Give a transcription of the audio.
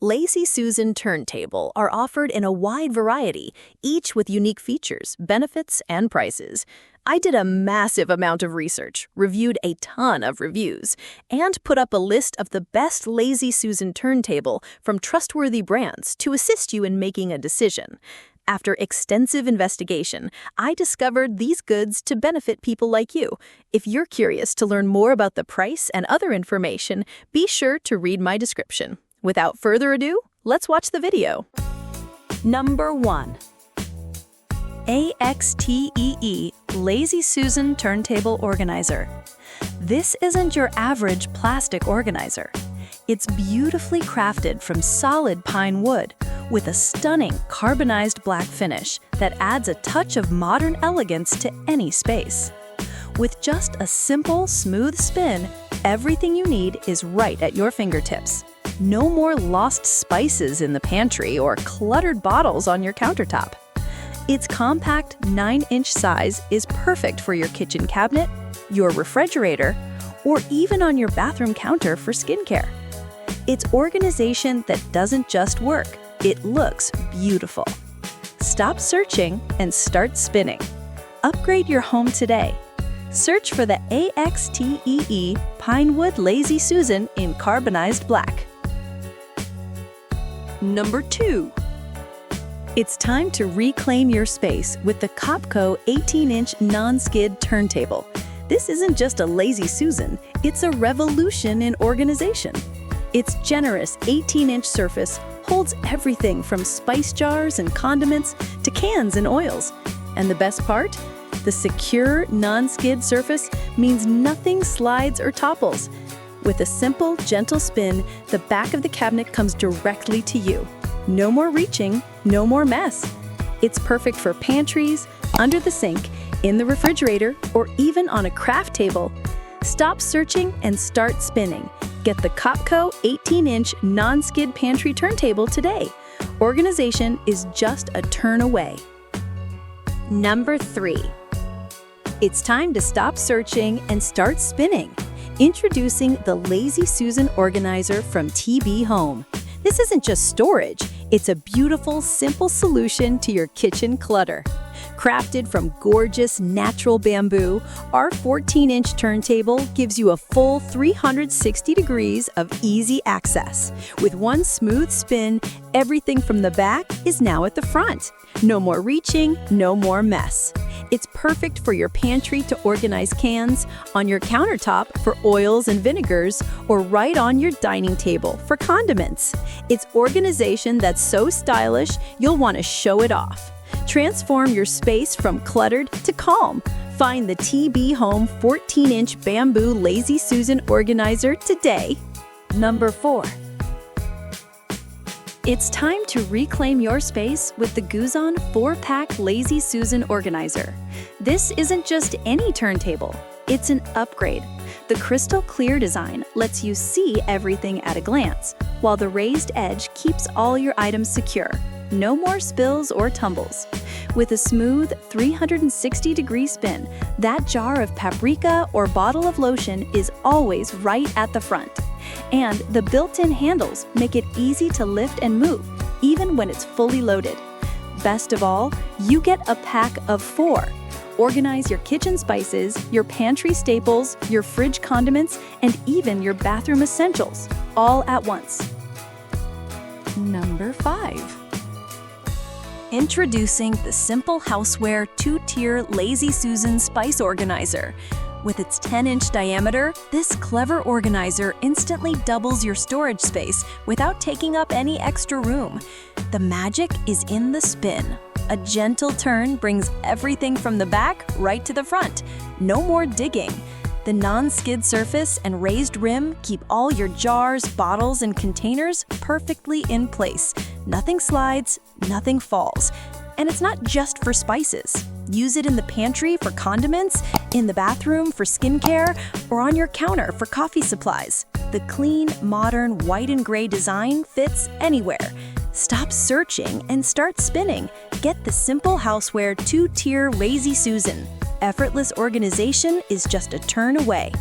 Lazy Susan Turntable are offered in a wide variety, each with unique features, benefits, and prices. I did a massive amount of research, reviewed a ton of reviews, and put up a list of the best Lazy Susan turntable from trustworthy brands to assist you in making a decision. After extensive investigation, I discovered these goods to benefit people like you. If you're curious to learn more about the price and other information, be sure to read my description. Without further ado, let's watch the video. Number 1. AXTEE Lazy Susan Turntable Organizer. This isn't your average plastic organizer. It's beautifully crafted from solid pine wood with a stunning carbonized black finish that adds a touch of modern elegance to any space. With just a simple, smooth spin, everything you need is right at your fingertips. No more lost spices in the pantry or cluttered bottles on your countertop. Its compact 9-inch size is perfect for your kitchen cabinet, your refrigerator, or even on your bathroom counter for skincare. It's organization that doesn't just work, it looks beautiful. Stop searching and start spinning. Upgrade your home today. Search for the AXTEE Pinewood Lazy Susan in Carbonized Black. Number 2. It's time to reclaim your space with the Copco 18-inch non-skid turntable. This isn't just a Lazy Susan, it's a revolution in organization. Its generous 18-inch surface holds everything from spice jars and condiments to cans and oils. And the best part? The secure, non-skid surface means nothing slides or topples. With a simple, gentle spin, the back of the cabinet comes directly to you. No more reaching, no more mess. It's perfect for pantries, under the sink, in the refrigerator, or even on a craft table. Stop searching and start spinning. Get the Copco 18-inch non-skid pantry turntable today. Organization is just a turn away. Number 3. It's time to stop searching and start spinning. Introducing the Lazy Susan Organizer from TB Home. This isn't just storage, it's a beautiful, simple solution to your kitchen clutter. Crafted from gorgeous natural bamboo, our 14-inch turntable gives you a full 360 degrees of easy access. With one smooth spin, everything from the back is now at the front. No more reaching, no more mess. It's perfect for your pantry to organize cans, on your countertop for oils and vinegars, or right on your dining table for condiments. It's organization that's so stylish, you'll want to show it off. Transform your space from cluttered to calm. Find the TB Home 14-inch bamboo Lazy Susan Organizer today. Number 4. It's time to reclaim your space with the Guzon 4-pack Lazy Susan Organizer. This isn't just any turntable, it's an upgrade. The crystal clear design lets you see everything at a glance, while the raised edge keeps all your items secure. No more spills or tumbles. With a smooth 360-degree spin, that jar of paprika or bottle of lotion is always right at the front. And the built-in handles make it easy to lift and move, even when it's fully loaded. Best of all, you get a pack of 4. Organize your kitchen spices, your pantry staples, your fridge condiments, and even your bathroom essentials, all at once. Number 5. Introducing the simple Housewear 2-tier Lazy Susan Spice Organizer. With its 10-inch diameter, this clever organizer instantly doubles your storage space without taking up any extra room. The magic is in the spin. A gentle turn brings everything from the back right to the front. No more digging. The non-skid surface and raised rim keep all your jars, bottles, and containers perfectly in place. Nothing slides, nothing falls. And it's not just for spices. Use it in the pantry for condiments, in the bathroom for skincare, or on your counter for coffee supplies. The clean, modern, white and gray design fits anywhere. Stop searching and start spinning. Get the simple Housewear 2-tier Lazy Susan. Effortless organization is just a turn away.